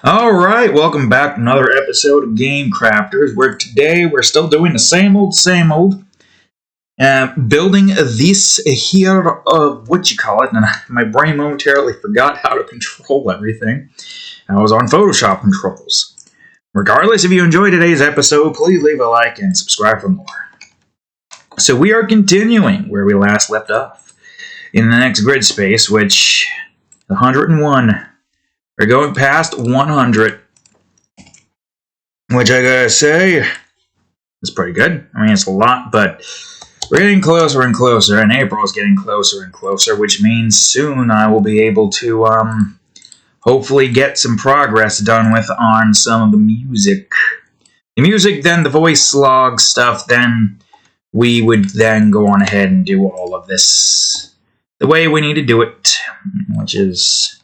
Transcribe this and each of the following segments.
Alright, welcome back to another episode of Game Crafters, where today we're still doing the same old, building this here, and my brain momentarily forgot how to control everything. I was on Photoshop controls. Regardless, if you enjoyed today's episode, please leave a like and subscribe for more. So we are continuing where we last left off, in the next grid space, which, 101. We're going past 100, which I gotta say is pretty good. I mean, it's a lot, but we're getting closer and closer, and April's getting closer and closer, which means soon I will be able to, hopefully get some progress done with on some of the music. The music, then the voice log stuff, then we would then go on ahead and do all of this the way we need to do it, which is,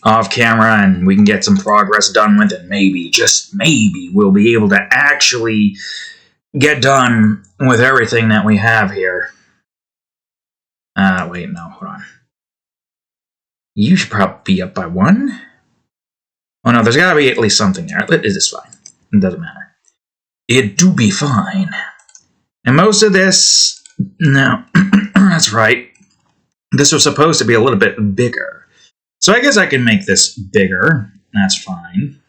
off camera, and we can get some progress done with it. Maybe, just maybe, we'll be able to actually get done with everything that we have here. Wait, no, hold on. You should probably be up by 1. Oh no, there's gotta be at least something there. It is fine. It doesn't matter. It do be fine. And most of this, no, that's right. This was supposed to be a little bit bigger. So I guess I can make this bigger. That's fine.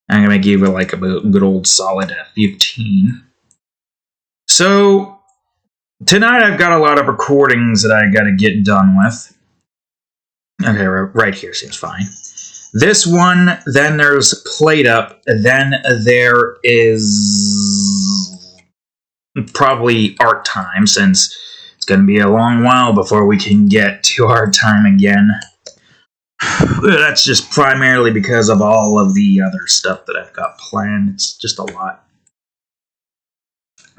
I'm going to give it like a good old solid 15. So tonight I've got a lot of recordings that I got to get done with. Okay, right here seems fine. This one, then there's Plate Up, then there is probably Art Time, since it's going to be a long while before we can get to Art Time again. That's just primarily because of all of the other stuff that I've got planned. It's just a lot.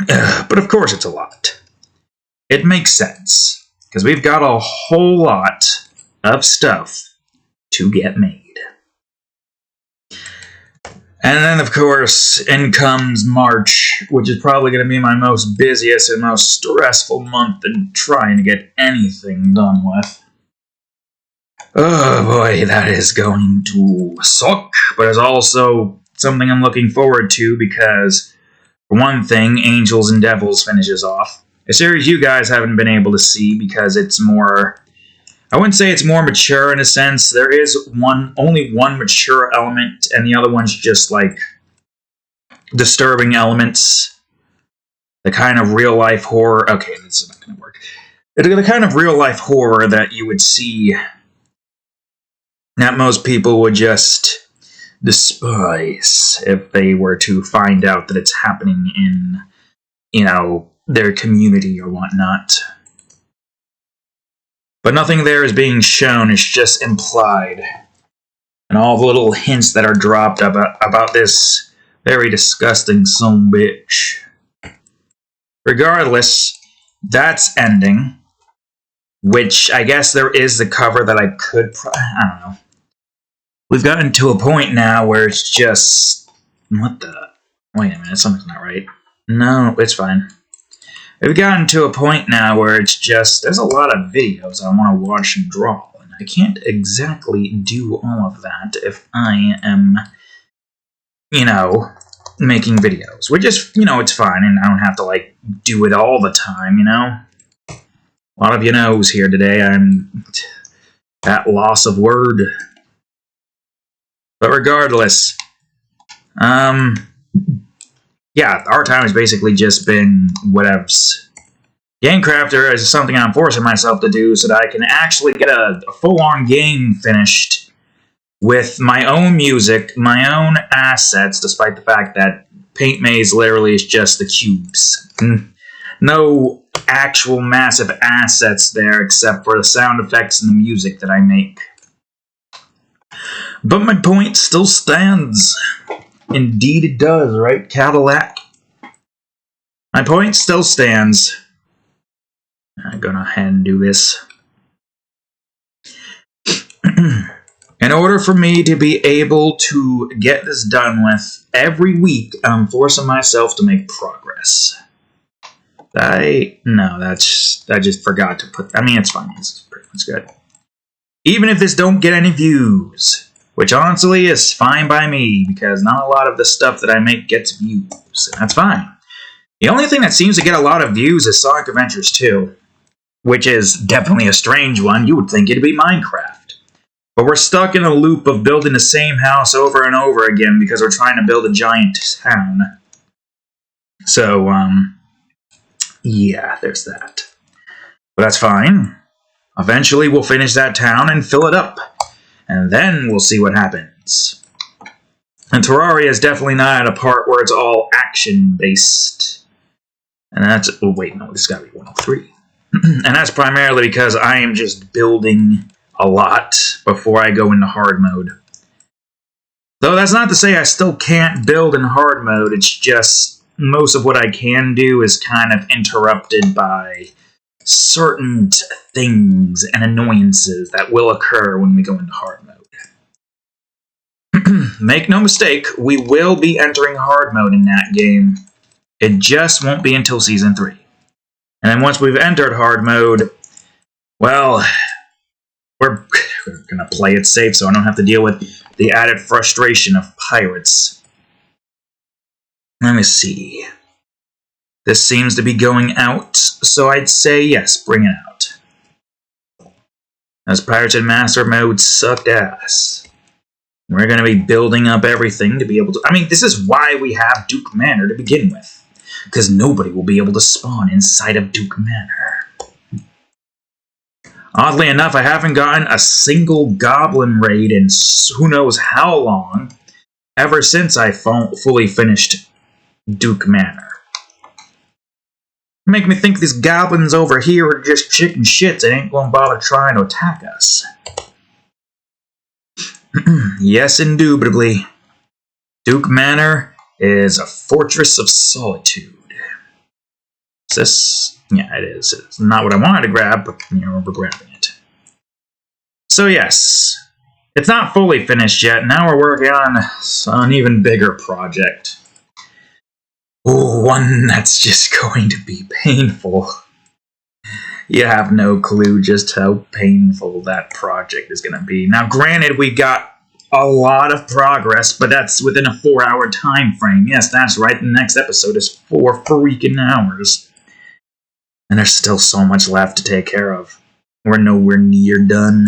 But of course it's a lot. It makes sense, because we've got a whole lot of stuff to get made. And then, of course, in comes March, which is probably going to be my most busiest and most stressful month in trying to get anything done with. Oh boy, that is going to suck, but it's also something I'm looking forward to because, for one thing, Angels and Devils finishes off. A series you guys haven't been able to see because it's more... I wouldn't say it's more mature in a sense. There is only one mature element, and the other one's just like disturbing elements. The kind of real-life horror... Okay, this is not going to work. The kind of real-life horror that you would see that most people would just despise if they were to find out that it's happening in, their community or whatnot. But nothing there is being shown, it's just implied. And all the little hints that are dropped about this very disgusting sumbitch. Regardless, that's ending. Which, I guess there is the cover that I could... I don't know. We've gotten to a point now where it's just... What the... Wait a minute, something's not right. No, it's fine. We've gotten to a point now where it's just... There's a lot of videos I want to watch and draw. And I can't exactly do all of that if I am... making videos. Which is, it's fine. And I don't have to, do it all the time, A lot of you knows here today. I'm at loss of word. But regardless, yeah, Art Time has basically just been whatevs. Game Crafter is something I'm forcing myself to do so that I can actually get a full-on game finished with my own music, my own assets, despite the fact that Paint Maze literally is just the cubes. No actual massive assets there except for the sound effects and the music that I make. But my point still stands. Indeed it does, right, Cadillac? My point still stands. I'm gonna go ahead and do this. In order for me to be able to get this done with, every week I'm forcing myself to make progress. I just forgot to put... I mean, it's fine. It's pretty much good. Even if this don't get any views, which honestly is fine by me, because not a lot of the stuff that I make gets views, and that's fine. The only thing that seems to get a lot of views is Sonic Adventures 2, which is definitely a strange one. You would think it'd be Minecraft. But we're stuck in a loop of building the same house over and over again because we're trying to build a giant town. So, yeah, there's that. But that's fine. Eventually we'll finish that town and fill it up. And then we'll see what happens. And Terraria is definitely not at a part where it's all action-based. And that's... Oh, wait, no, this has got to be 103. And that's primarily because I am just building a lot before I go into hard mode. Though that's not to say I still can't build in hard mode, it's just most of what I can do is kind of interrupted by certain things and annoyances that will occur when we go into hard mode. Make no mistake, we will be entering hard mode in that game. It just won't be until Season 3. And then once we've entered hard mode, well, we're going to play it safe so I don't have to deal with the added frustration of pirates. Let me see. This seems to be going out, so I'd say yes, bring it out. As Pirates in Master Mode sucked ass. We're going to be building up everything to be able to... I mean, this is why we have Duke Manor to begin with. Because nobody will be able to spawn inside of Duke Manor. Oddly enough, I haven't gotten a single goblin raid in who knows how long, ever since I fully finished Duke Manor. Make me think these goblins over here are just chicken shits and ain't gonna bother trying to attack us. Yes, indubitably. Duke Manor is a fortress of solitude. Is this... Yeah, it is. It's not what I wanted to grab, but, you know, we're grabbing it. So, yes. It's not fully finished yet. Now we're working on an even bigger project. Ooh, one that's just going to be painful. You have no clue just how painful that project is going to be. Now, granted, we got a lot of progress, but that's within a 4-hour time frame. Yes, that's right. The next episode is 4 freaking hours. And there's still so much left to take care of. We're nowhere near done.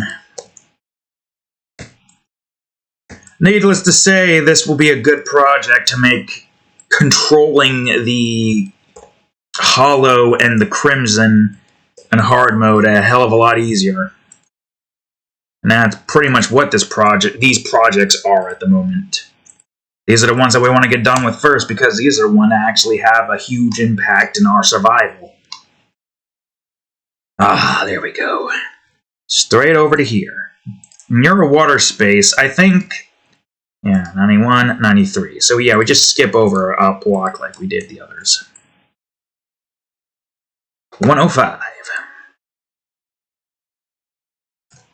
Needless to say, this will be a good project to make controlling the Hollow and the Crimson and hard mode a hell of a lot easier. And that's pretty much what these projects are at the moment. These are the ones that we want to get done with first, because these are the ones that actually have a huge impact in our survival. Ah, there we go. Straight over to here. Near a water space, I think... Yeah, 91, 93. So yeah, we just skip over a block like we did the others. 105.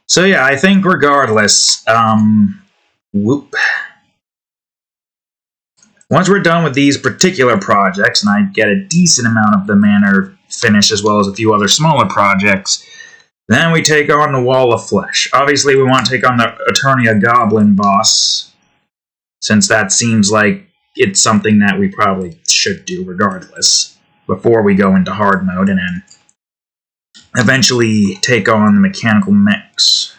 So yeah, I think regardless, whoop. Once we're done with these particular projects, and I get a decent amount of the manor finished, as well as a few other smaller projects, then we take on the Wall of Flesh. Obviously, we want to take on the Eternia Goblin boss, since that seems like it's something that we probably should do regardless, before we go into hard mode, and then eventually take on the mechanical mechs.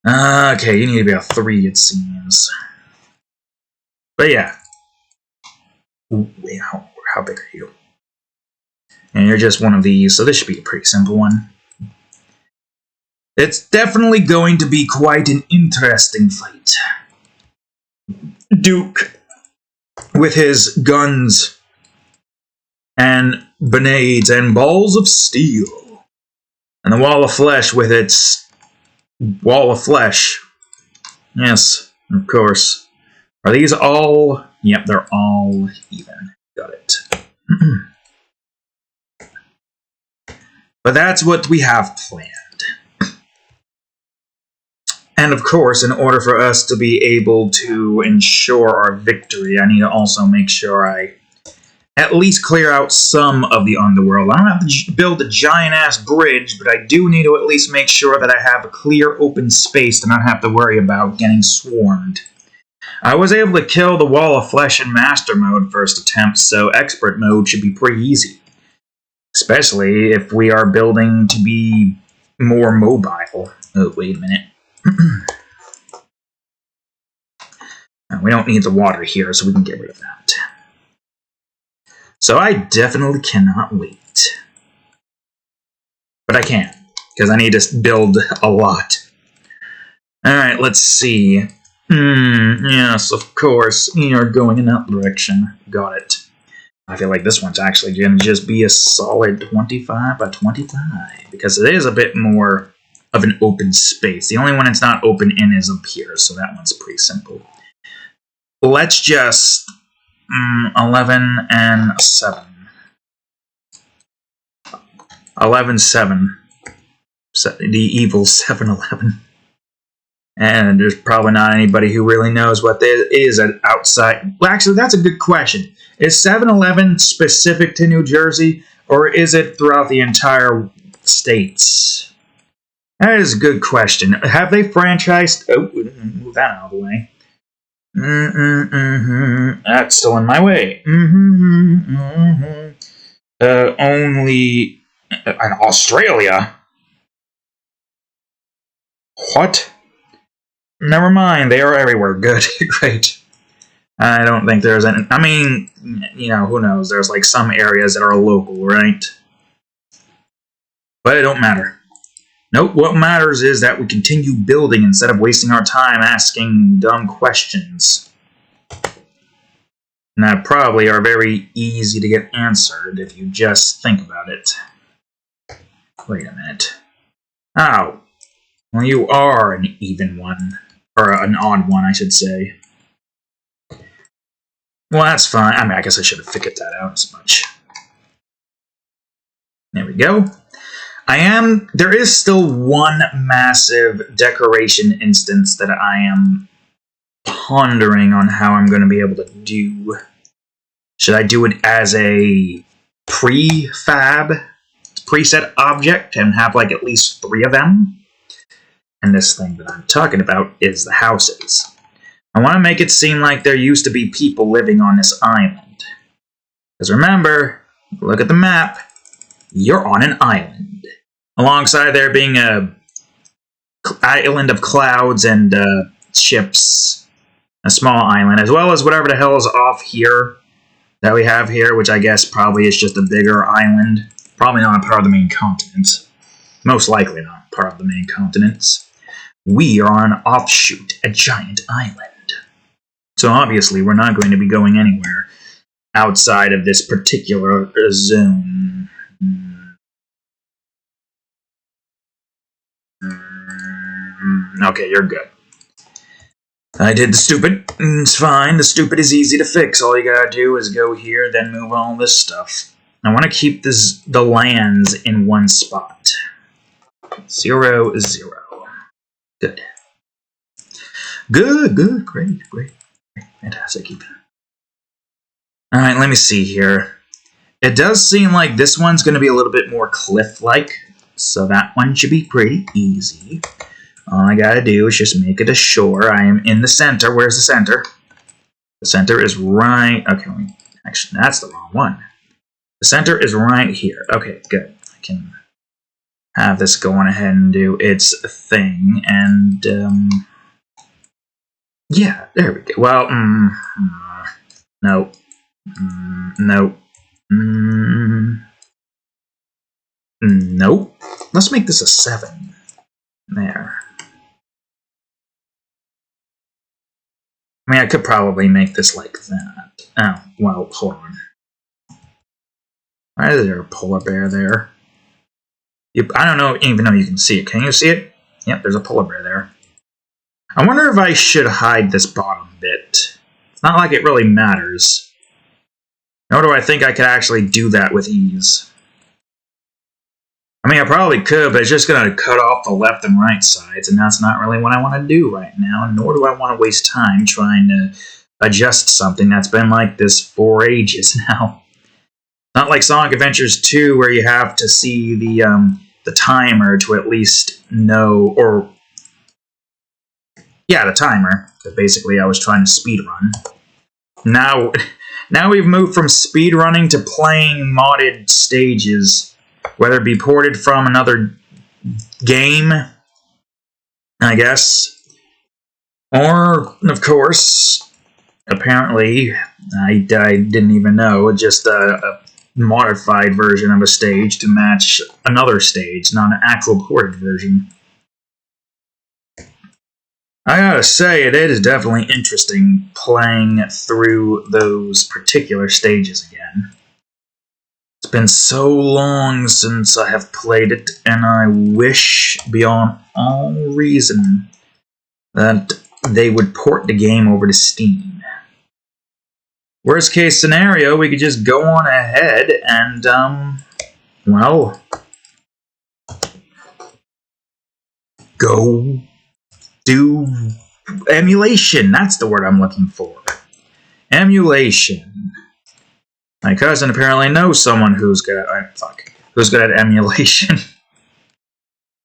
Okay, you need to be a 3, it seems. But yeah. Ooh, wait, how big are you? And you're just one of these, so this should be a pretty simple one. It's definitely going to be quite an interesting fight. Duke, with his guns and grenades and balls of steel. And the Wall of Flesh with its Wall of Flesh. Yes, of course. Are these all... Yep, they're all even. Got it. But that's what we have planned. And of course, in order for us to be able to ensure our victory, I need to also make sure I at least clear out some of the underworld. I don't have to build a giant-ass bridge, but I do need to at least make sure that I have a clear open space to not have to worry about getting swarmed. I was able to kill the Wall of Flesh in Master Mode first attempt, so Expert Mode should be pretty easy. Especially if we are building to be more mobile. Oh, wait a minute. We don't need the water here, so we can get rid of that. So I definitely cannot wait. But I can, because I need to build a lot. Alright, let's see. Yes, of course, we are going in that direction. Got it. I feel like this one's actually going to just be a solid 25 by 25, because it is a bit more of an open space. The only one it's not open in is up here, so that one's pretty simple. Let's just 11 and 7. 11, 7. The evil 7-11. And there's probably not anybody who really knows what there is outside. Well, actually, that's a good question. Is 7-Eleven specific to New Jersey, or is it throughout the entire states? That is a good question. Have they franchised? Oh, move that out of the way. That's still in my way. Only in Australia. What? Never mind. They are everywhere. Good. Great. I don't think there's any. I mean, you know, who knows? There's like some areas that are local, right? But it don't matter. Nope, what matters is that we continue building instead of wasting our time asking dumb questions. And that probably are very easy to get answered if you just think about it. Wait a minute. Oh. Well, you are an even one. Or an odd one, I should say. Well, that's fine. I mean, I guess I should have figured that out as much. There we go. There is still one massive decoration instance that I am pondering on how I'm going to be able to do. Should I do it as a preset object and have like at least 3 of them? And this thing that I'm talking about is the houses. I want to make it seem like there used to be people living on this island. Because remember, look at the map, you're on an island. Alongside there being a island of clouds and ships, a small island, as well as whatever the hell is off here that we have here, which I guess probably is just a bigger island. Probably not a part of the main continent. Most likely not part of the main continent. We are on an offshoot, a giant island. So obviously we're not going to be going anywhere outside of this particular zone. Okay, you're good. I did the stupid. It's fine. The stupid is easy to fix. All you gotta do is go here, then move all this stuff. I want to keep the lands in one spot. 0 is 0. Good. Good. Great. Fantastic. Alright, let me see here. It does seem like this one's going to be a little bit more cliff-like, so that one should be pretty easy. All I gotta do is just make it a shore. I am in the center. Where's the center? The center is right... Okay, actually, that's the wrong one. The center is right here. Okay, good. I can have this go on ahead and do its thing, and, yeah, there we go. Well, no. Nope. Let's make this a 7. There. I mean, I could probably make this like that. Oh, well, hold on. Why is there a polar bear there? I don't even know you can see it. Can you see it? Yep, there's a polar bear there. I wonder if I should hide this bottom bit. It's not like it really matters. Nor do I think I could actually do that with ease. I mean, I probably could, but it's just going to cut off the left and right sides, and that's not really what I want to do right now, nor do I want to waste time trying to adjust something that's been like this for ages now. Not like Sonic Adventures 2, where you have to see the timer to at least know, or yeah, the timer. Because basically, I was trying to speedrun. Now, now we've moved from speedrunning to playing modded stages, whether it be ported from another game, I guess, or of course, apparently, I didn't even know, just a modified version of a stage to match another stage, not an actual ported version. I gotta say, it is definitely interesting playing through those particular stages again. It's been so long since I have played it, and I wish beyond all reason that they would port the game over to Steam. Worst case scenario, we could just go on ahead and, well, go do emulation. That's the word I'm looking for. Emulation. My cousin apparently knows someone who's good at who's good at emulation.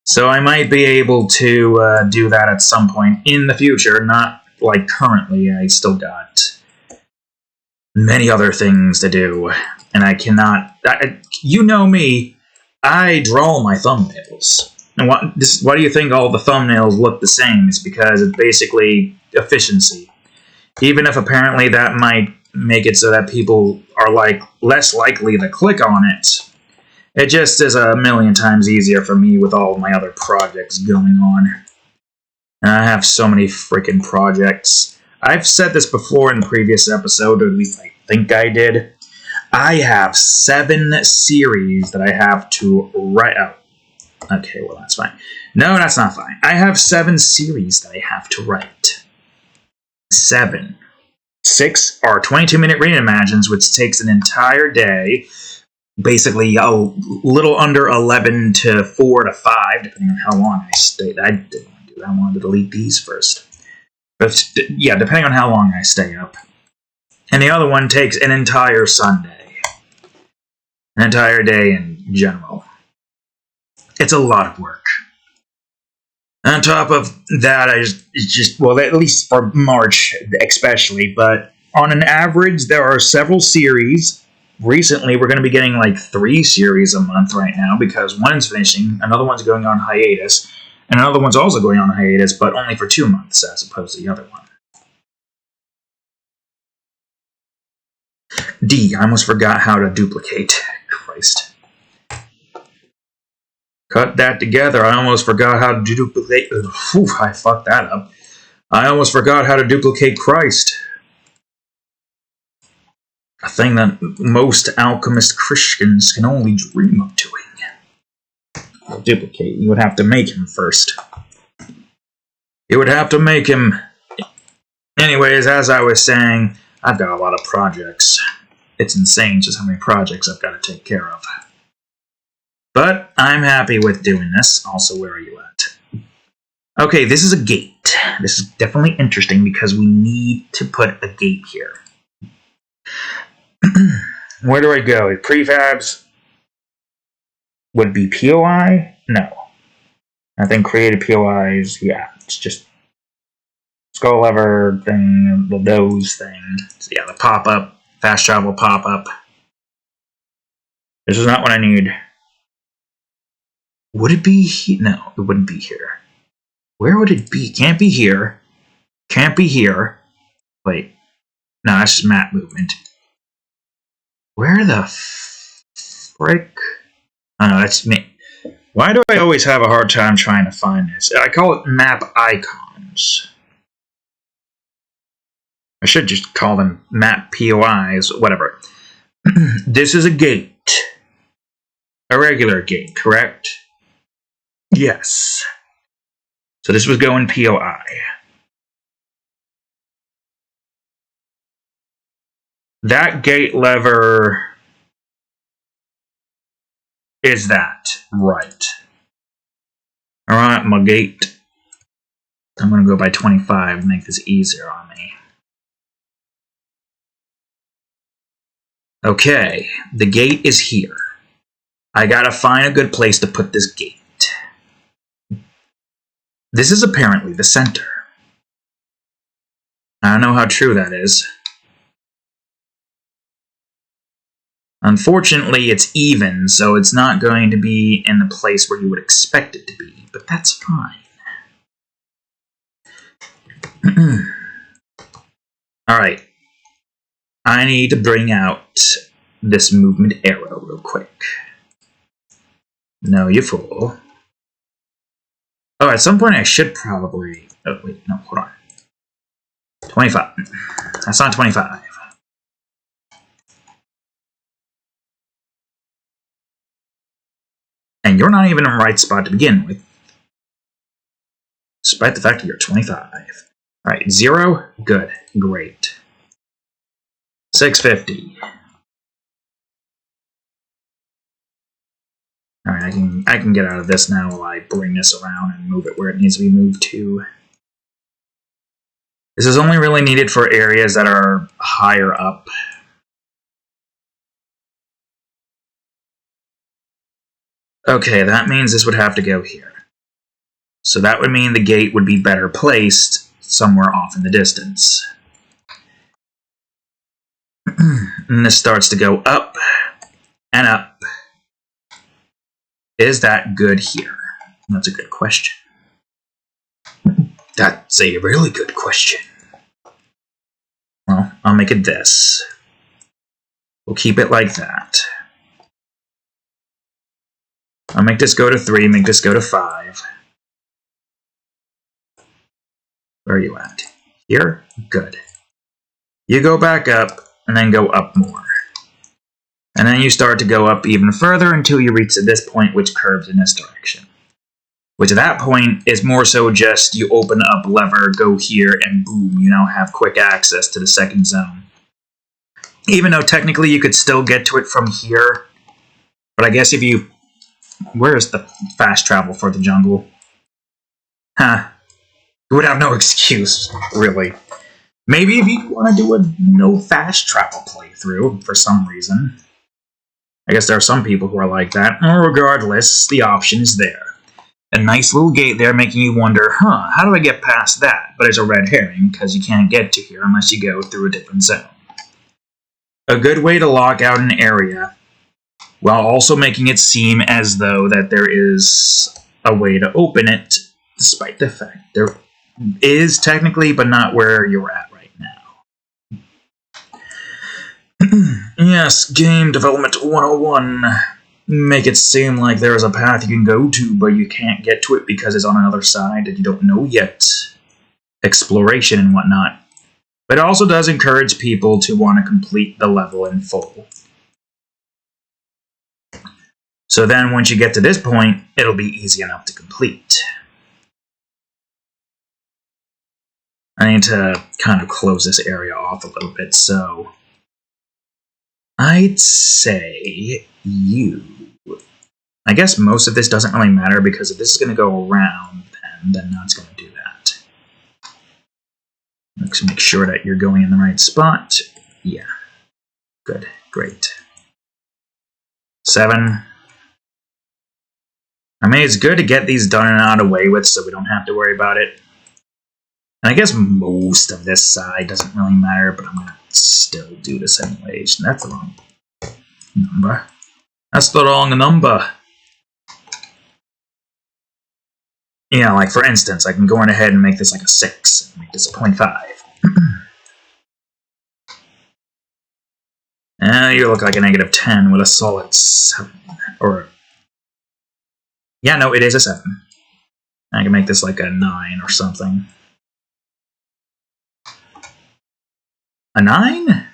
So I might be able to do that at some point in the future. Not like currently. I still got many other things to do, and I cannot. You know me. I draw my thumbnails. And why do you think all the thumbnails look the same? It's because it's basically efficiency. Even if apparently that might make it so that people are less likely to click on it, it just is a million times easier for me with all of my other projects going on. And I have so many freaking projects. I've said this before in the previous episode, or at least I think I did. I have 7 series that I have to write out. Okay, well, that's fine. No, that's not fine. I have 7 series that I have to write. 7. 6 are 22-minute reimaginings, which takes an entire day. Basically, a little under 11 to 4 to 5, depending on how long I stay. I didn't want to do that. I wanted to delete these first. But yeah, depending on how long I stay up. And the other one takes an entire Sunday. An entire day in general. It's a lot of work. On top of that, well, at least for March especially, but on an average, there are several series. Recently, we're going to be getting like 3 series a month right now because one's finishing, another one's going on hiatus, and another one's also going on hiatus, but only for 2 months as opposed to the other one. D, I almost forgot how to duplicate. Christ. Cut that together. I almost forgot how to duplicate. Whew, I fucked that up. I almost forgot how to duplicate Christ. A thing that most alchemist Christians can only dream of doing. Well, duplicate. You would have to make him first. You would have to make him. Anyways, as I was saying, I've got a lot of projects. It's insane just how many projects I've got to take care of. But I'm happy with doing this. Also, where are you at? Okay, this is a gate. This is definitely interesting because we need to put a gate here. Where do I go? Prefabs would be POI? No. I think created POIs, yeah, it's just skull lever thing, the nose thing. So yeah, the pop-up, fast travel pop-up. This is not what I need. Would it be here? No, it wouldn't be here. Where would it be? Can't be here. Can't be here. Wait. No, that's just map movement. Where the frick? Oh, no, that's me. Why do I always have a hard time trying to find this? I call it map icons. I should just call them map POIs, whatever. This is a gate. A regular gate, correct? Yes. So this was going POI. That gate lever is that. Right. Alright, my gate. I'm going to go by 25 to make this easier on me. Okay, the gate is here. I gotta find a good place to put this gate. This is apparently the center. I don't know how true that is. Unfortunately, it's even, so it's not going to be in the place where you would expect it to be, but that's fine. Alright. I need to bring out this movement arrow real quick. No, you fool. Oh, at some point I should probably... Oh, wait, no, hold on. 25. That's not 25. And you're not even in the right spot to begin with. Despite the fact that you're 25. Alright, 0. Good. Great. 650. Alright, I can get out of this now while I bring this around and move it where it needs to be moved to. This is only really needed for areas that are higher up. Okay, that means this would have to go here. So that would mean the gate would be better placed somewhere off in the distance. And this starts to go up and up. Is that good here? That's a good question. That's a really good question. Well, I'll make it this. We'll keep it like that. I'll make this go to 3, make this go to 5. Where are you at? Here? Good. You go back up, and then go up more. And then you start to go up even further until you reach this point, which curves in this direction. Which at that point is more so just you open up lever, go here, and boom, you now have quick access to the second zone. Even though technically you could still get to it from here. But I guess if you... Where's the fast travel for the jungle? Huh. You would have no excuse, really. Maybe if you want to do a no fast travel playthrough for some reason. I guess there are some people who are like that. Regardless, the option is there. A nice little gate there making you wonder, how do I get past that? But it's a red herring, because you can't get to here unless you go through a different zone. A good way to lock out an area, while also making it seem as though that there is a way to open it, despite the fact there is technically, but not where you're at right now. Yes, game development 101. Make it seem like there is a path you can go to, but you can't get to it because it's on another side that you don't know yet. Exploration and whatnot. But it also does encourage people to want to complete the level in full. So then once you get to this point, it'll be easy enough to complete. I need to kind of close this area off a little bit, so I'd say you... I guess most of this doesn't really matter, because if this is going to go around, then that's going to do that. Let's make sure that you're going in the right spot. Yeah. Good. Great. 7. I mean, it's good to get these done and out of the way with so we don't have to worry about it. And I guess most of this side doesn't really matter, but I'm going to still do this anyways. That's the wrong number. That's the wrong number. Yeah, like for instance, I can go on ahead and make this like a 6, and make this a 0.5. You look like a -10 with a solid 7. Or... Yeah, no, it is a 7. I can make this like a 9 or something. A 9?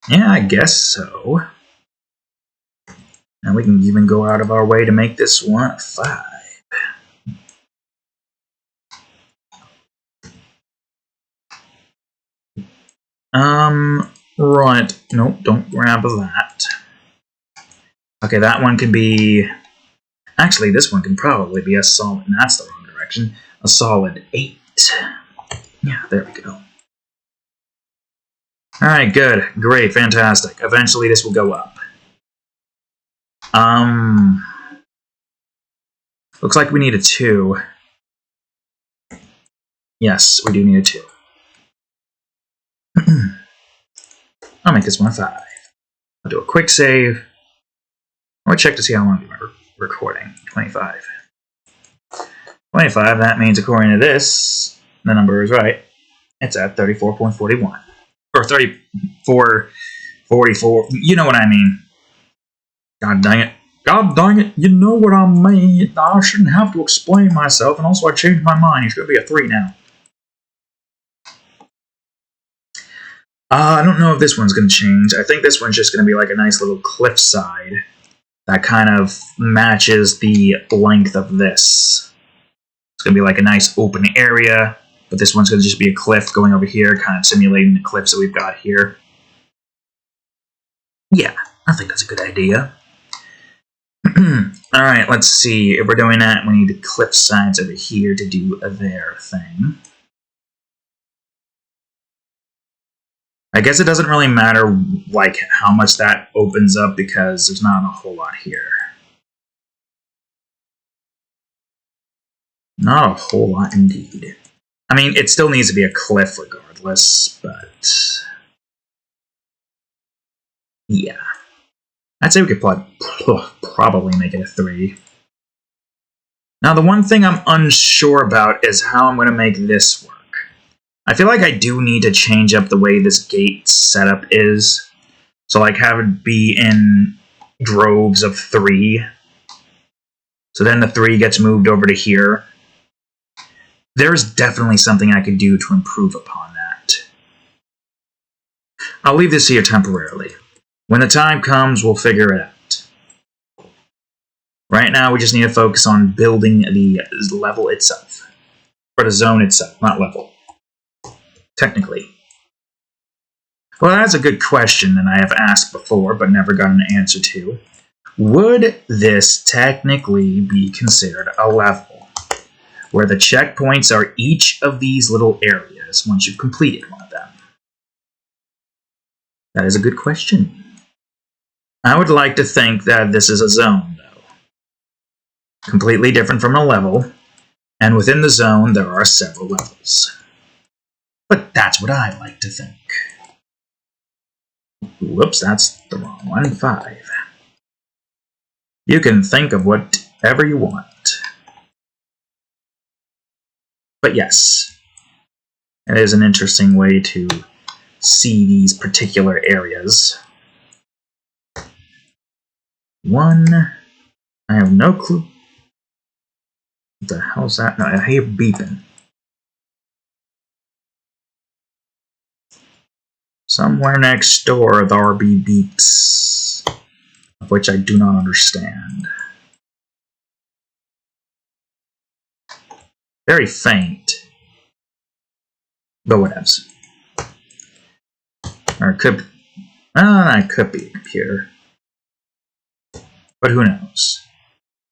Yeah, I guess so. And we can even go out of our way to make this one a 5. Right. Nope, don't grab that. Okay, that one could be... Actually, this one can probably be a solid... That's the wrong direction. A solid 8. Yeah, there we go. Alright, good. Great, fantastic. Eventually this will go up. Looks like we need a 2. Yes, we do need a 2. I'll make this one a 5. I'll do a quick save. I'll check to see how long we're recording. 25. 25, that means according to this, the number is right. It's at 34.41. Or 34.44. You know what I mean. God dang it. God dang it. You know what I mean. I shouldn't have to explain myself. And also I changed my mind. It's going to be a 3 now. I don't know if this one's going to change. I think this one's just going to be like a nice little cliffside that kind of matches the length of this. It's going to be like a nice open area, but this one's going to just be a cliff going over here, kind of simulating the cliffs that we've got here. Yeah, I think that's a good idea. Alright, let's see. If we're doing that, we need the cliff sides over here to do their thing. I guess it doesn't really matter like how much that opens up because there's not a whole lot here. Not a whole lot indeed. I mean, it still needs to be a cliff regardless, but yeah. I'd say we could probably make it a 3. Now, the one thing I'm unsure about is how I'm going to make this work. I feel like I do need to change up the way this gate setup is. So, like, have it be in droves of 3. So then the 3 gets moved over to here. There's definitely something I could do to improve upon that. I'll leave this here temporarily. When the time comes, we'll figure it out. Right now, we just need to focus on building the level itself. Or the zone itself, not level. Technically. Well, that's a good question that I have asked before, but never got an answer to. Would this technically be considered a level? Where the checkpoints are each of these little areas once you've completed one of them? That is a good question. I would like to think that this is a zone, though. Completely different from a level, and within the zone there are several levels. But that's what I like to think. Whoops, that's the wrong one. 5. You can think of whatever you want. But yes, it is an interesting way to see these particular areas. 1. I have no clue. What the hell's that? No, I hear beeping. Somewhere next door there be beeps, of which I do not understand. Very faint. But whatevs. Or it could... it could be a computer. But who knows?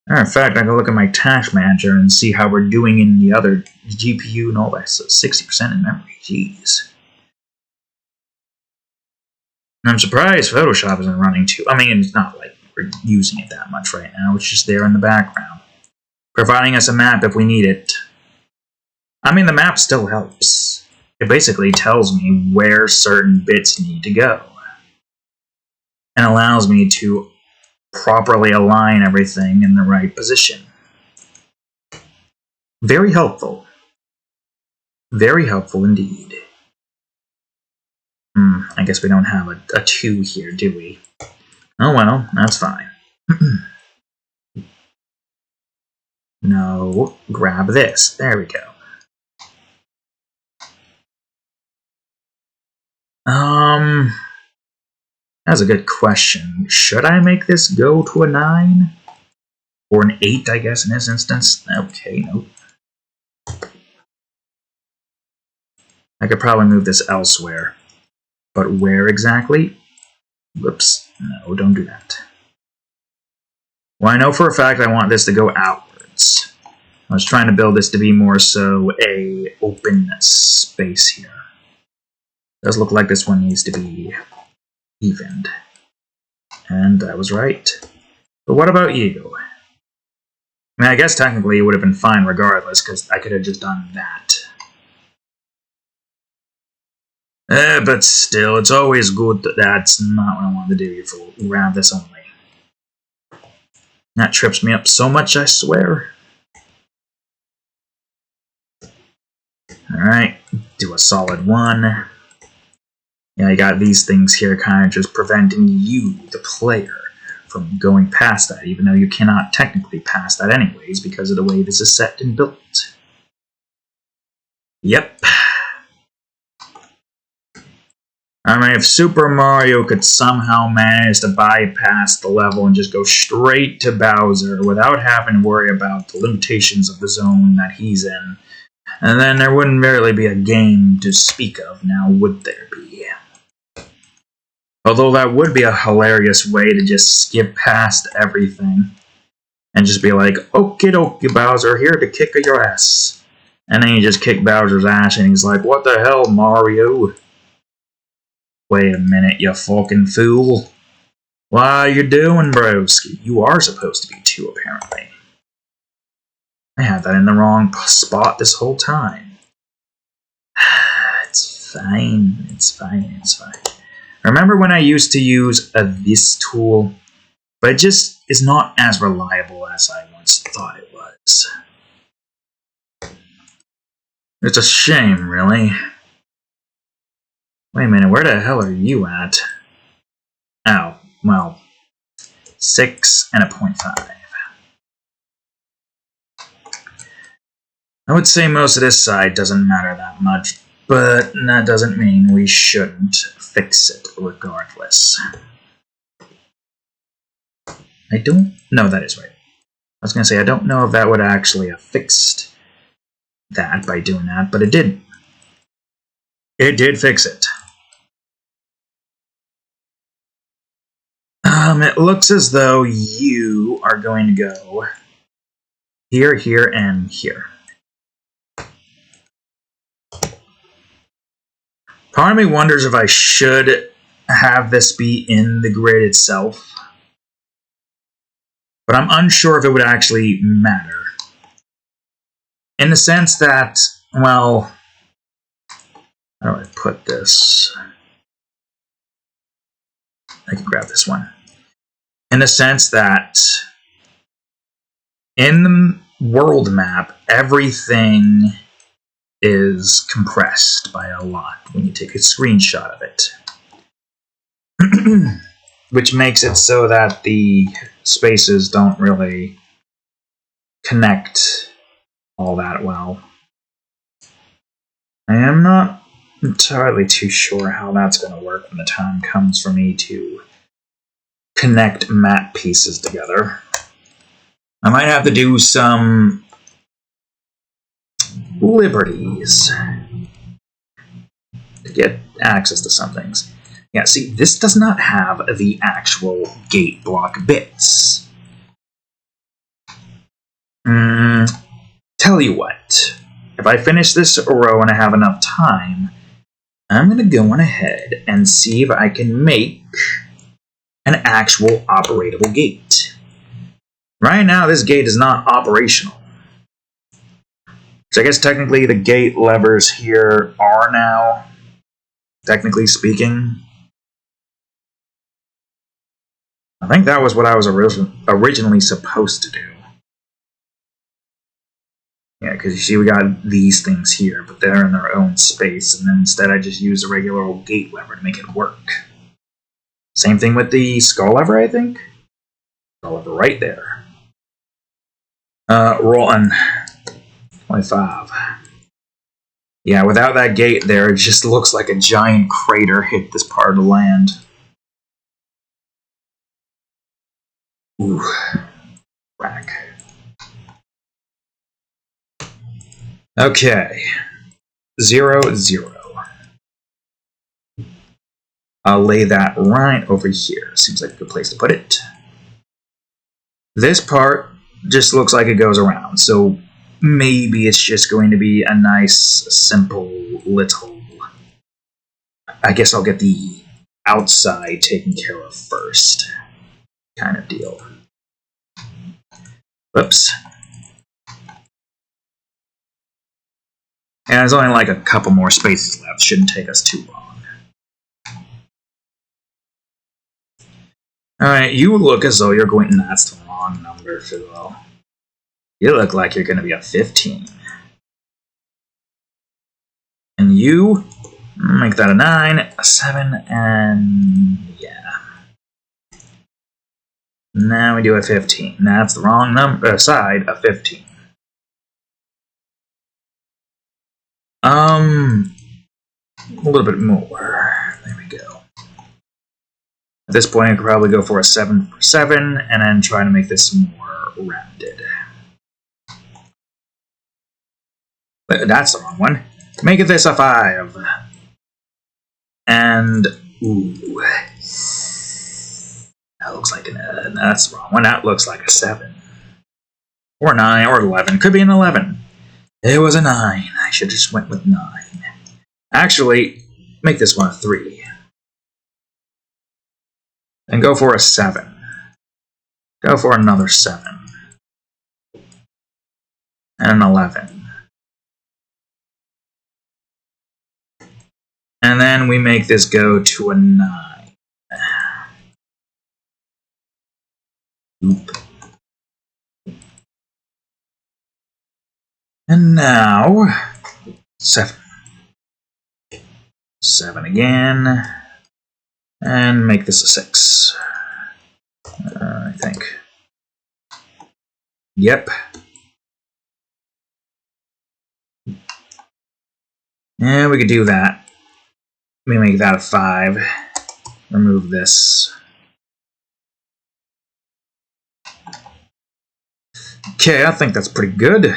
In fact, I can look at my task manager and see how we're doing in the other GPU and all that. So 60% in memory. Jeez. I'm surprised Photoshop isn't running too. I mean, it's not like we're using it that much right now. It's just there in the background. Providing us a map if we need it. I mean, the map still helps. It basically tells me where certain bits need to go. And allows me to properly align everything in the right position. Very helpful. Very helpful indeed. I guess we don't have a 2 here, do we? Oh well, that's fine. No, grab this. There we go. That's a good question. Should I make this go to a 9? Or an 8, I guess, in this instance? Okay, nope. I could probably move this elsewhere. But where exactly? Whoops. No, don't do that. Well, I know for a fact I want this to go outwards. I was trying to build this to be more so a open space here. Does look like this one needs to be evened. And I was right. But what about you? I mean, I guess technically it would have been fine regardless, because I could have just done that. But still, it's always good that that's not what I wanted to do for round this only. That trips me up so much, I swear. Alright, do a solid 1. Yeah, you got these things here kind of just preventing you, the player, from going past that, even though you cannot technically pass that anyways because of the way this is set and built. Yep. I mean, if Super Mario could somehow manage to bypass the level and just go straight to Bowser without having to worry about the limitations of the zone that he's in, and then there wouldn't really be a game to speak of now, would there be? Although that would be a hilarious way to just skip past everything and just be like, okie dokie Bowser, here to kick your ass. And then you just kick Bowser's ass and he's like, what the hell, Mario? Wait a minute, you fucking fool. What are you doing, broski? You are supposed to be 2, apparently. I had that in the wrong spot this whole time. It's fine, it's fine, it's fine. Remember when I used to use this tool? But it just is not as reliable as I once thought it was. It's a shame, really. Wait a minute, where the hell are you at? Oh, well, 6 and a 0.5. I would say most of this side doesn't matter that much, but that doesn't mean we shouldn't fix it regardless. I don't... No, that is right. I was going to say, I don't know if that would actually have fixed that by doing that, but it did. It did fix it. It looks as though you are going to go here, here, and here. Part of me wonders if I should have this be in the grid itself. But I'm unsure if it would actually matter. In the sense that, well, how do I put this? I can grab this one. In the sense that in the world map, everything is compressed by a lot when you take a screenshot of it. Which makes it so that the spaces don't really connect all that well. I am not entirely too sure how that's going to work when the time comes for me to connect map pieces together. I might have to do some liberties to get access to some things. Yeah, see, this does not have the actual gate block bits. Tell you what, if I finish this row and I have enough time, I'm going to go on ahead and see if I can make an actual operatable gate. Right now, this gate is not operational. So I guess technically the gate levers here are now, technically speaking. I think that was what I was originally supposed to do. Yeah, because you see we got these things here, but they're in their own space, and then instead I just used a regular old gate lever to make it work. Same thing with the skull lever, I think? Skull lever right there. Rolling. 25. Yeah, without that gate there, it just looks like a giant crater hit this part of the land. Ooh. Rack. Okay. 0, 0. I'll lay that right over here. Seems like a good place to put it. This part just looks like it goes around, so maybe it's just going to be a nice, simple, little I guess I'll get the outside taken care of first, kind of deal. Whoops. And there's only like a couple more spaces left. Shouldn't take us too long. Alright, you look as though you're going... That's the wrong number, Phil. You look like you're going to be a 15. And you... Make that a 9, a 7, and... yeah. Now we do a 15. That's the wrong number side of 15. A little bit more. There we go. At this point, I could probably go for a 7 for 7, and then try to make this more rounded. But that's the wrong one. Make it this a 5. And ooh, that looks like that's the wrong one. That looks like a 7, or 9, or 11. Could be an 11. It was a 9. I should have just went with 9. Actually, make this one a 3. And go for a 7. Go for another 7. And an 11. And then we make this go to a 9. Oop. And now, 7. 7 again. And make this a 6. I think. Yep. Yeah, we could do that. Let me make that a 5. Remove this. Okay, I think that's pretty good.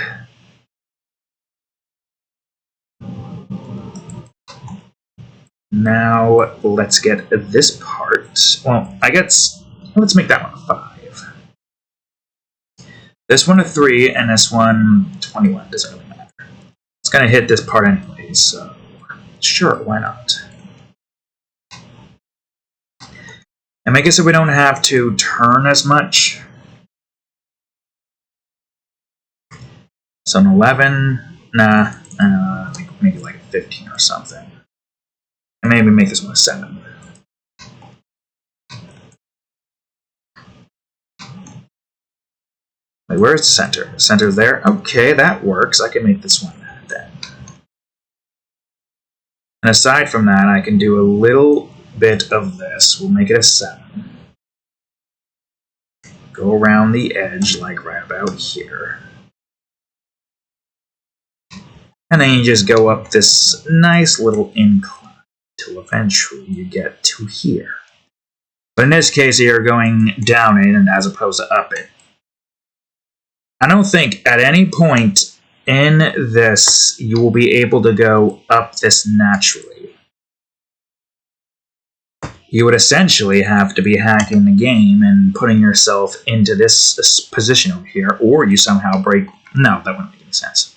Now, let's get this part. Well, I guess, let's make that one a 5. This one a 3, and this one 21. Doesn't really matter. It's going to hit this part anyway, so sure, why not? And make it so we don't have to turn as much. So an 11, nah, make it like a 15 or something. And maybe make this one a 7. Wait, where's the center? The center's there? Okay, that works. I can make this one that then. And aside from that, I can do a little bit of this. We'll make it a 7. Go around the edge, like right about here. And then you just go up this nice little incline till eventually you get to here. But in this case, you're going down it as opposed to up it. I don't think at any point in this you will be able to go up this naturally. You would essentially have to be hacking the game and putting yourself into this position over here, or you somehow break... No, that wouldn't make any sense.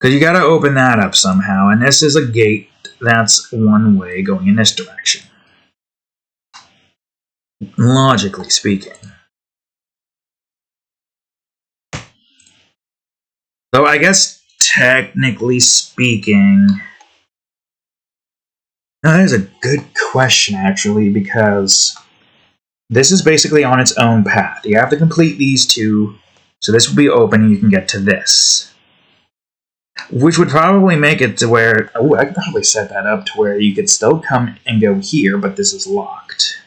Because you got to open that up somehow, and this is a gate that's one way going in this direction. Logically speaking. So I guess, technically speaking... Now, that is a good question, actually, because this is basically on its own path. You have to complete these two, so this will be open and you can get to this. Which would probably make it to where... Oh, I could probably set that up to where you could still come and go here, but this is locked.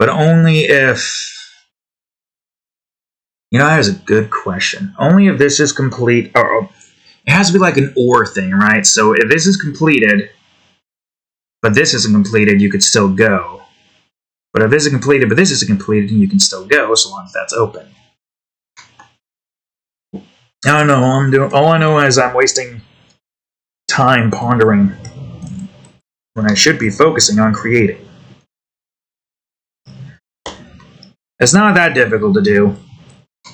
But only if... You know, that is a good question. Only if this is complete... Or, it has to be like an OR thing, right? So if this is completed, but this isn't completed, you could still go. But if this is completed, but this isn't completed, you can still go, so long as that's open. I don't know. All I know is I'm wasting time pondering when I should be focusing on creating. It's not that difficult to do.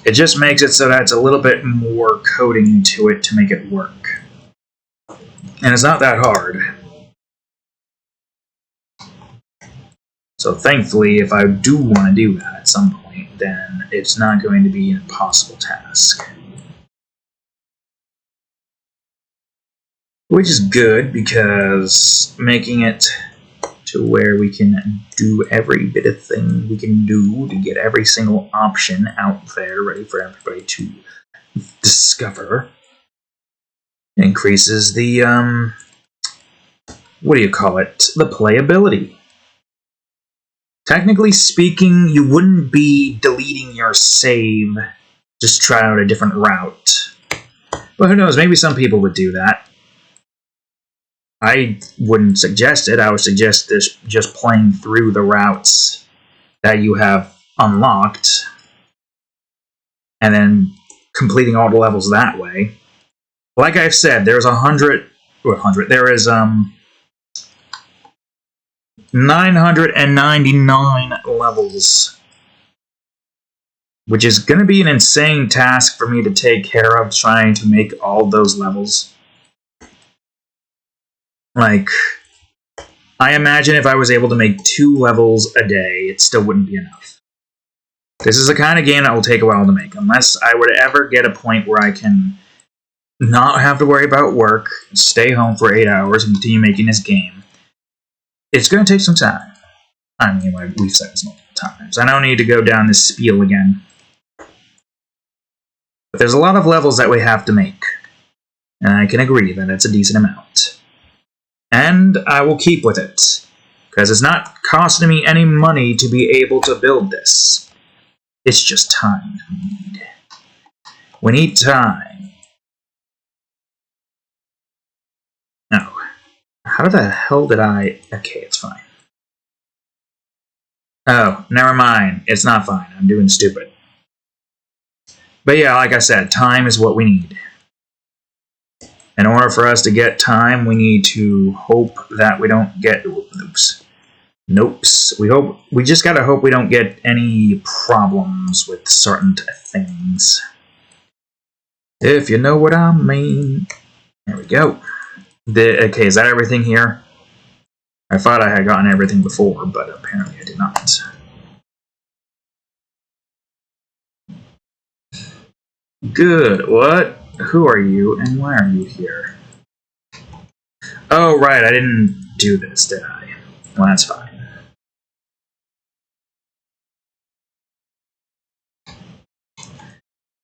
It just makes it so that it's a little bit more coding to it to make it work. And it's not that hard. So thankfully, if I do want to do that at some point, then it's not going to be an impossible task. Which is good, because making it to where we can do every bit of thing we can do to get every single option out there ready for everybody to discover increases the, what do you call it? The playability. Technically speaking, you wouldn't be deleting your save just try out a different route. But who knows, maybe some people would do that. I wouldn't suggest it. I would suggest this just playing through the routes that you have unlocked and then completing all the levels that way. Like I've said, there's 999 levels, which is going to be an insane task for me to take care of, trying to make all those levels. Like, I imagine if I was able to make 2 levels a day, it still wouldn't be enough. This is the kind of game that will take a while to make, unless I were to ever get a point where I can not have to worry about work, stay home for 8 hours, and continue making this game. It's going to take some time. I mean, like we've said this multiple times. I don't need to go down this spiel again. But there's a lot of levels that we have to make. And I can agree that it's a decent amount. And I will keep with it. Because it's not costing me any money to be able to build this. It's just time we need. We need time. No. How the hell did I... Okay, it's fine. Oh, never mind. It's not fine. I'm doing stupid. But yeah, like I said, time is what we need. In order for us to get time, we need to hope that we don't get... Oops. Nopes. We just gotta hope we don't get any problems with certain things. If you know what I mean. There we go. Okay, is that everything here? I thought I had gotten everything before, but apparently I did not. Good. What? Who are you, and why are you here? Oh, right, I didn't do this, did I? Well, that's fine.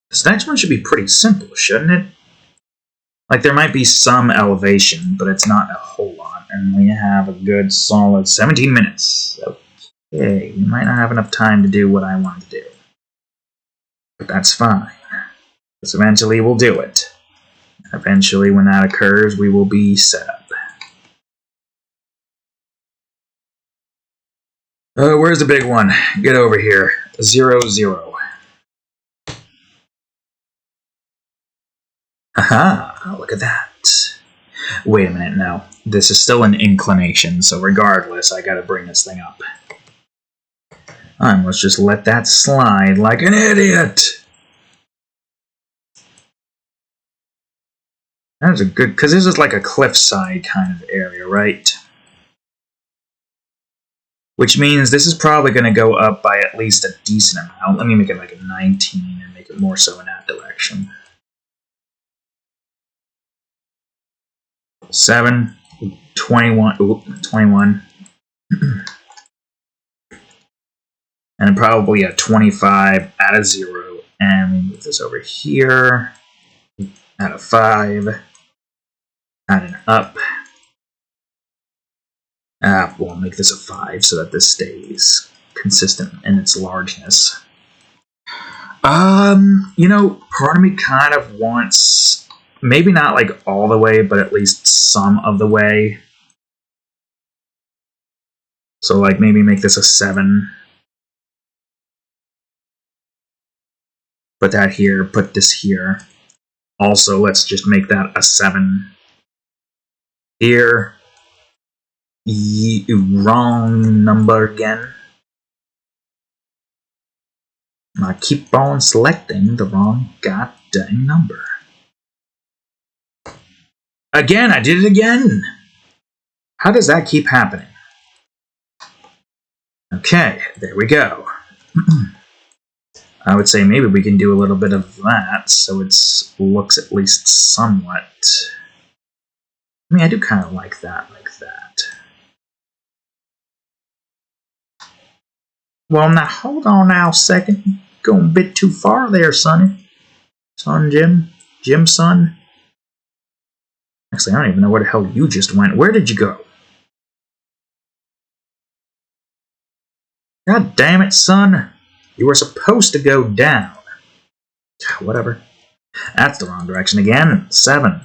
This next one should be pretty simple, shouldn't it? Like, there might be some elevation, but it's not a whole lot. And we have a good, solid 17 minutes. Okay, we might not have enough time to do what I want to do. But that's fine. Because eventually we'll do it. Eventually, when that occurs, we will be set up. Where's the big one? Get over here. 0, 0. Aha, look at that. Wait a minute, no. This is still an inclination, so regardless, I gotta bring this thing up. Let's just let that slide like an idiot! That's a good, because this is like a cliffside kind of area, right? Which means this is probably going to go up by at least a decent amount. Let me make it like a 19 and make it more so in that direction. 7, 21, 21. And probably a 25 out of 0. And we move this over here. Out of 5. Add an up. We'll make this a 5 so that this stays consistent in its largeness. You know, part of me kind of wants, maybe not like all the way, but at least some of the way. So like maybe make this a 7. Put that here, put this here. Also, let's just make that a 7 here. Wrong number again. I keep on selecting the wrong goddamn number. Again, I did it again! How does that keep happening? Okay, there we go. I would say maybe we can do a little bit of that, so it looks at least somewhat... I mean, I do kind of like that, Well, now, hold on now a second. Going a bit too far there, Sonny. Son Jim? Jim, son? Actually, I don't even know where the hell you just went. Where did you go? God damn it, son. You were supposed to go down. Whatever. That's the wrong direction again. 7.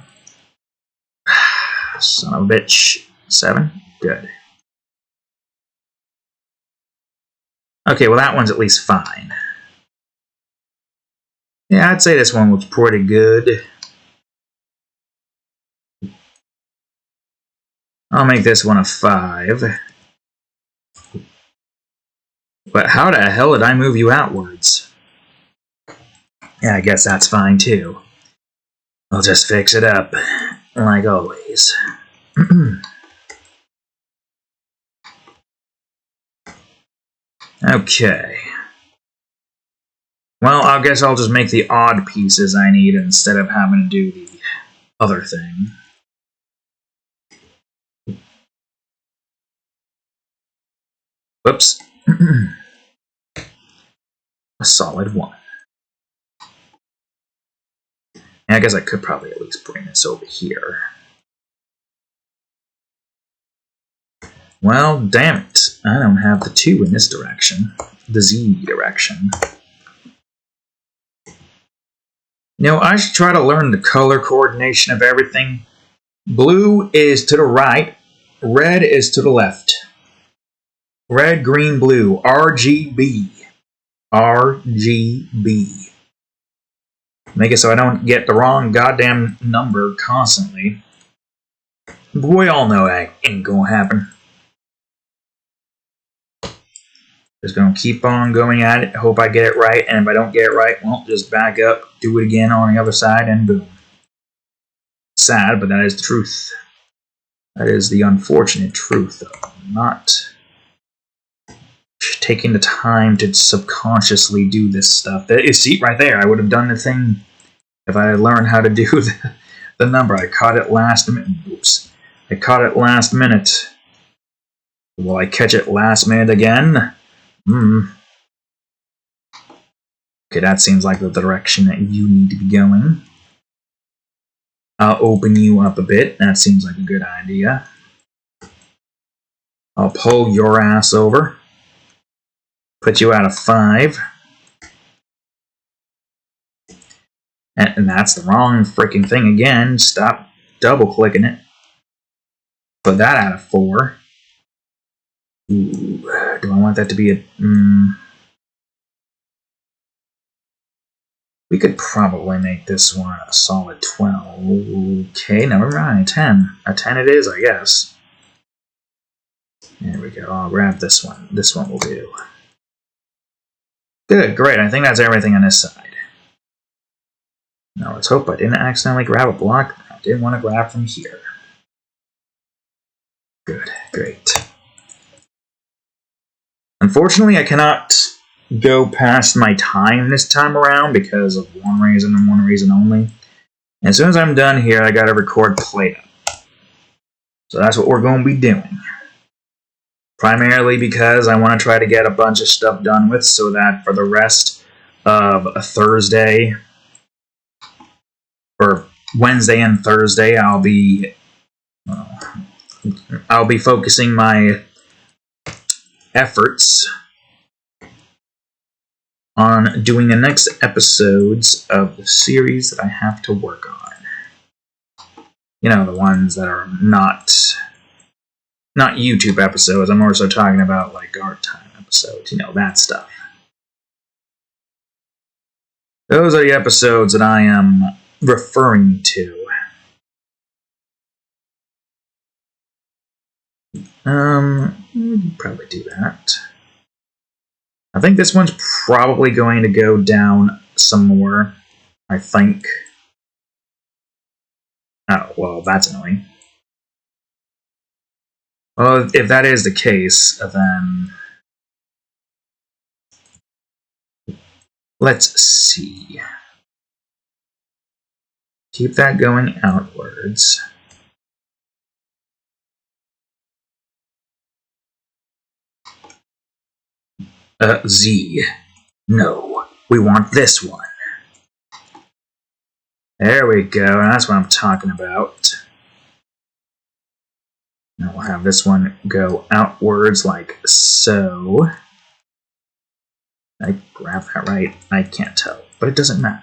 Son of a bitch. 7? Good. Okay, well that one's at least fine. Yeah, I'd say this one looks pretty good. I'll make this one a 5. But how the hell did I move you outwards? Yeah, I guess that's fine too. I'll just fix it up, like always. Okay. Well, I guess I'll just make the odd pieces I need instead of having to do the other thing. Whoops. A solid 1. And I guess I could probably at least bring this over here. Well, damn it. I don't have the 2 in this direction. The Z direction. You know, I should try to learn the color coordination of everything. Blue is to the right. Red is to the left. Red, green, blue. RGB. RGB. Make it so I don't get the wrong goddamn number constantly. But we all know that ain't gonna happen. Just gonna keep on going at it. Hope I get it right. And if I don't get it right, well, just back up, do it again on the other side, and boom. Sad, but that is the truth. That is the unfortunate truth, though. Not taking the time to subconsciously do this stuff. See, right there, I would have done the thing if I had learned how to do the number. I caught it last minute. Oops. I caught it last minute. Will I catch it last minute again? Okay, that seems like the direction that you need to be going. I'll open you up a bit. That seems like a good idea. I'll pull your ass over. Put you at a 5. And that's the wrong freaking thing again. Stop double-clicking it. Put that at a 4. Ooh, do I want that to be a... We could probably make this one a solid 12. Okay, never mind. 10. A 10 it is, I guess. There we go. I'll grab this one. This one will do. Good, great. I think that's everything on this side. Now let's hope I didn't accidentally grab a block I didn't want to grab from here. Good, great. Unfortunately, I cannot go past my time this time around because of one reason and one reason only. And as soon as I'm done here, I gotta record Play-Doh. So that's what we're going to be doing. Primarily because I want to try to get a bunch of stuff done with so that for the rest of a Thursday, or Wednesday and Thursday, I'll be focusing my efforts on doing the next episodes of the series that I have to work on. You know, the ones that are not YouTube episodes. I'm more so talking about like art time episodes, you know, that stuff. Those are the episodes that I am referring to. We can probably do that. I think this one's probably going to go down some more, I think. Oh, well, that's annoying. Well, if that is the case, then let's see. Keep that going outwards. Z. No, we want this one. There we go, that's what I'm talking about. Now we'll have this one go outwards like so. I grab that right? I can't tell, but it doesn't matter.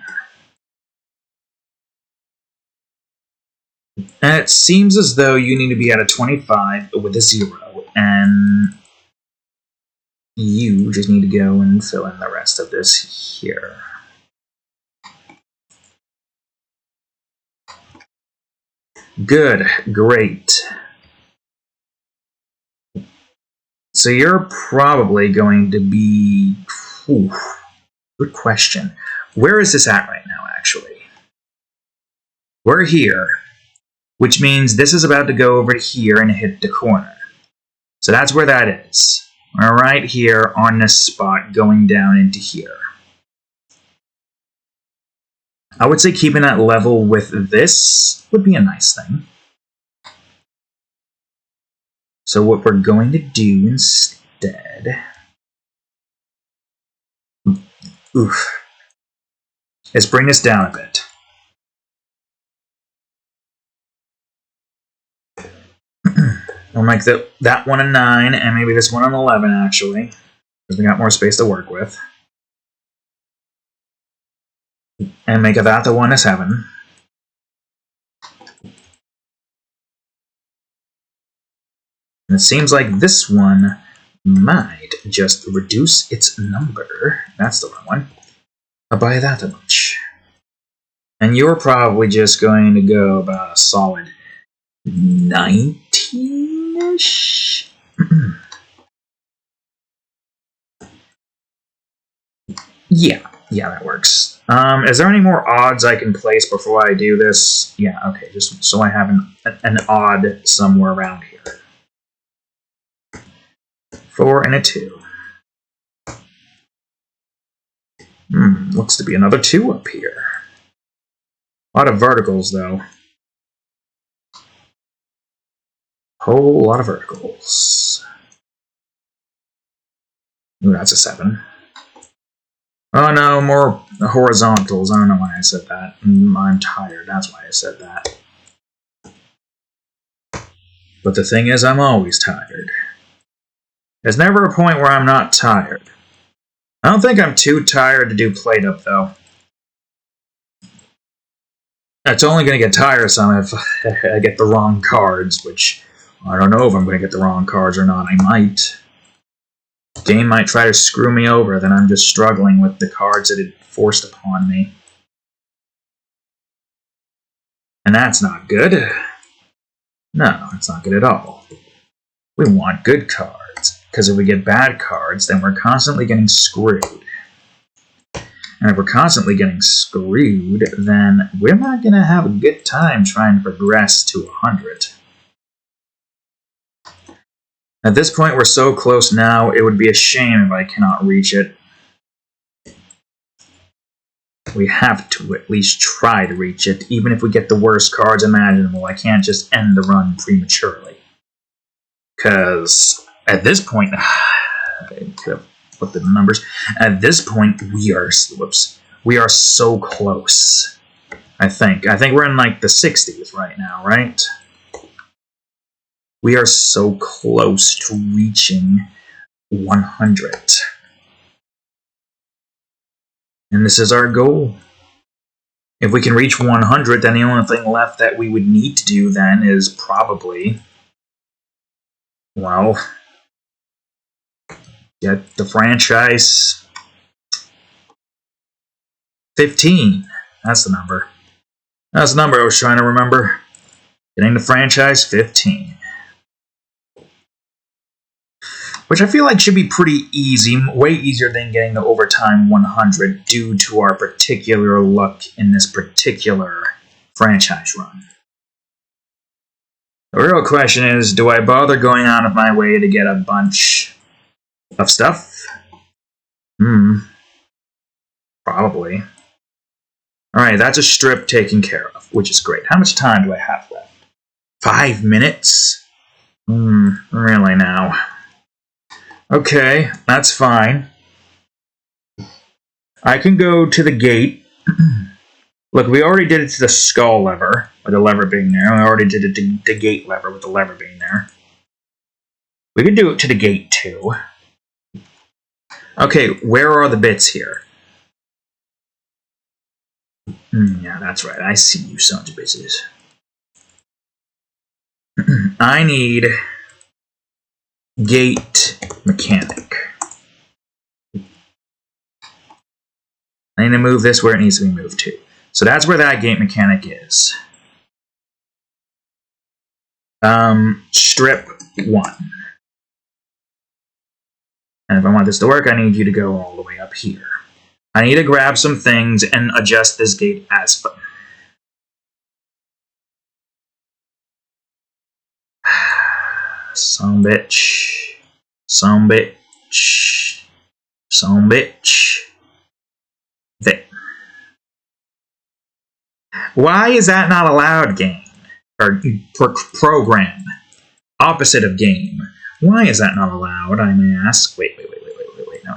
And it seems as though you need to be at a 25 with a 0, and you just need to go and fill in the rest of this here. Good, great. So you're probably going to be... Ooh, good question. Where is this at right now, actually? We're here, which means this is about to go over here and hit the corner. So that's where that is. We're right here on this spot going down into here. I would say keeping that level with this would be a nice thing. So what we're going to do instead is bring this down a bit. We'll make that one a 9, and maybe this one an 11, actually, because we got more space to work with. And make that the one a 7. And it seems like this one might just reduce its number. That's the wrong one. By that much. And you're probably just going to go about a solid 19-ish? Yeah, that works. Is there any more odds I can place before I do this? Yeah, okay, just so I have an odd somewhere around here. 4 and a 2. Looks to be another 2 up here. A lot of verticals, though. Whole lot of verticals. Ooh, that's a 7. Oh no, more horizontals. I don't know why I said that. I'm tired, that's why I said that. But the thing is, I'm always tired. There's never a point where I'm not tired. I don't think I'm too tired to do plate-up, though. It's only going to get tiresome if I get the wrong cards, which I don't know if I'm going to get the wrong cards or not. I might. The game might try to screw me over, then I'm just struggling with the cards that it forced upon me. And that's not good. No, it's not good at all. We want good cards. Because if we get bad cards, then we're constantly getting screwed. And if we're constantly getting screwed, then we're not going to have a good time trying to progress to 100. At this point, we're so close now, it would be a shame if I cannot reach it. We have to at least try to reach it, even if we get the worst cards imaginable. I can't just end the run prematurely. Because at this point, okay, could have put the numbers. At this point, we are so close. I think we're in like the 60s right now, right? We are so close to reaching 100. And this is our goal. If we can reach 100, then the only thing left that we would need to do then is probably, well, get the franchise 15. That's the number. That's the number I was trying to remember. Getting the franchise 15. Which I feel like should be pretty easy, way easier than getting the overtime 100 due to our particular luck in this particular franchise run. The real question is, do I bother going out of my way to get a bunch of stuff? Probably. Alright, that's a strip taken care of, which is great. How much time do I have left? 5 minutes? Really now. Okay, that's fine. I can go to the gate. Look, we already did it to the skull lever, with the lever being there. We already did it to the gate lever with the lever being there. We can do it to the gate too. Okay, where are the bits here? Yeah, that's right. I see you sons of bitches. I need gate mechanic. I need to move this where it needs to be moved to. So that's where that gate mechanic is. Strip 1. And if I want this to work, I need you to go all the way up here. I need to grab some things and adjust this gate as fun. Some bitch. Some bitch. Some bitch. There. Why is that not allowed, game? Or program. Opposite of game. Why is that not allowed, I may ask? Wait, no.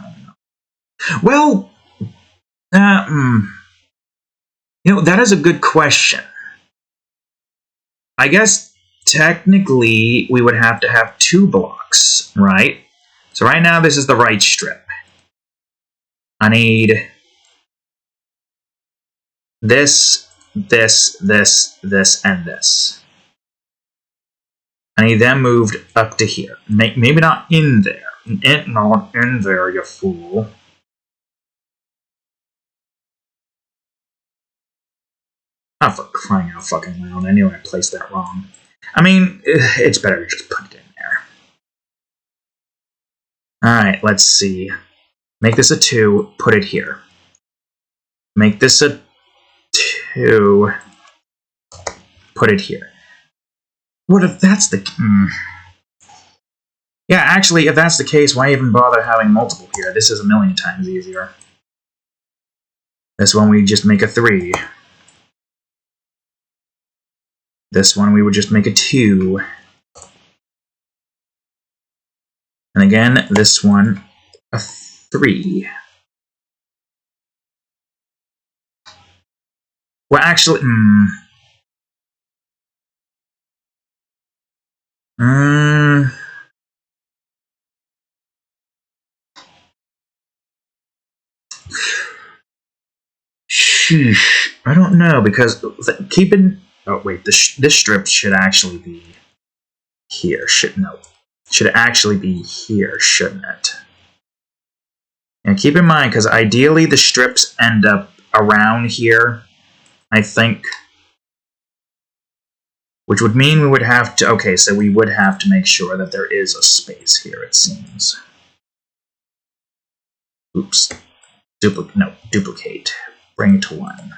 Well, that is a good question. I guess, technically, we would have to have 2 blocks, right? So right now, this is the right strip. I need this, and this. I need them moved up to here. Maybe not in there. Not in there, you fool. Oh, for crying out fucking loud. I knew I placed that wrong. I mean, it's better to just put it in there. Alright, let's see. Make this a 2, put it here. Make this a 2, put it here. What if that's the... Yeah, actually, if that's the case, why even bother having multiple here? This is a million times easier. This one we just make a 3. This one we would just make a 2. And again, this one, a 3. Well, actually... Sheesh. I don't know, because keeping... Oh, wait, this strip should actually be here. Should actually be here, shouldn't it? And keep in mind, because ideally the strips end up around here, I think. Which would mean we would have to... Okay, so we would have to make sure that there is a space here, it seems. Oops. Duplicate. Bring to 1.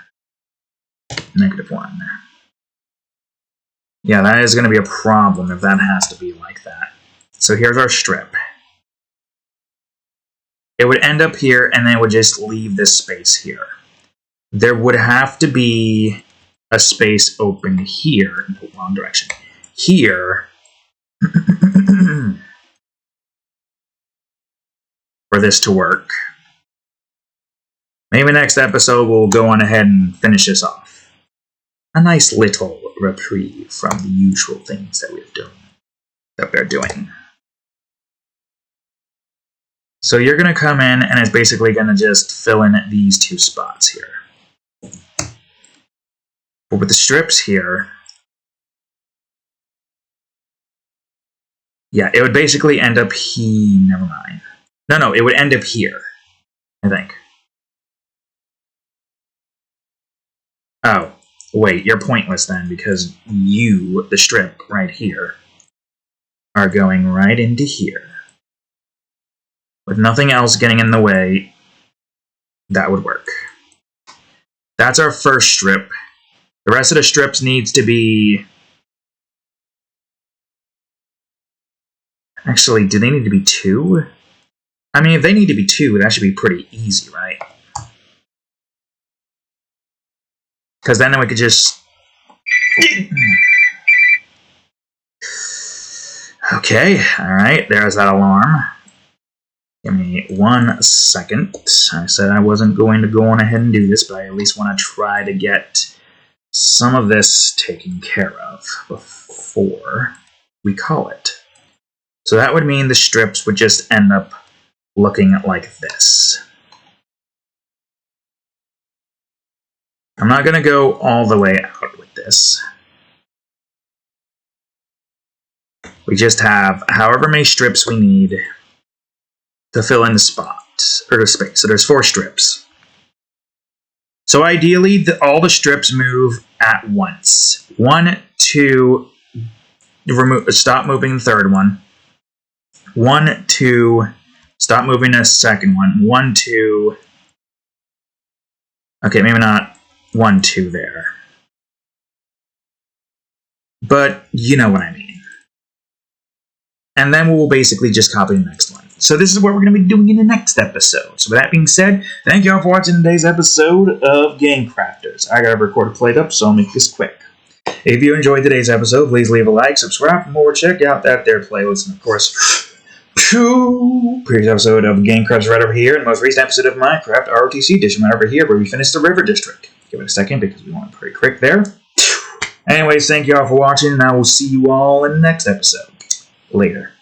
-1. Yeah, that is going to be a problem if that has to be like that. So here's our strip. It would end up here, and then it would just leave this space here. There would have to be a space open here in the wrong direction. Here. For this to work. Maybe next episode we'll go on ahead and finish this off. A nice little reprieve from the usual things that we're doing. So you're going to come in, and it's basically going to just fill in these 2 spots here. But with the strips here, yeah, it would basically end up here. Never mind. No, it would end up here, I think. Oh, wait, you're pointless then, because you, the strip right here, are going right into here. With nothing else getting in the way, that would work. That's our first strip. The rest of the strips needs to be Actually, do they need to be 2? I mean, if they need to be 2, that should be pretty easy, right? Because then we could just... Okay, alright, there's that alarm. Give me 1 second. I said I wasn't going to go on ahead and do this, but I at least want to try to get some of this taken care of before we call it. So that would mean the strips would just end up looking like this. I'm not going to go all the way out with this. We just have however many strips we need to fill in the spot, or the space. So there's 4 strips. So ideally, all the strips move at once. 1, 2, stop moving the third one. 1, 2, stop moving the second one. 1, 2. Okay, maybe not 1, 2 there. But you know what I mean. And then we'll basically just copy the next one. So this is what we're going to be doing in the next episode. So with that being said, thank you all for watching today's episode of Game Crafters. I got to record a plate up, so I'll make this quick. If you enjoyed today's episode, please leave a like, subscribe for more, check out that there playlist, and of course, previous episode of Game Crafters right over here, and the most recent episode of Minecraft ROTC Edition right over here, where we finished the River District. Give it a second because we want it pretty quick there. Anyways, thank you all for watching, and I will see you all in the next episode. Later.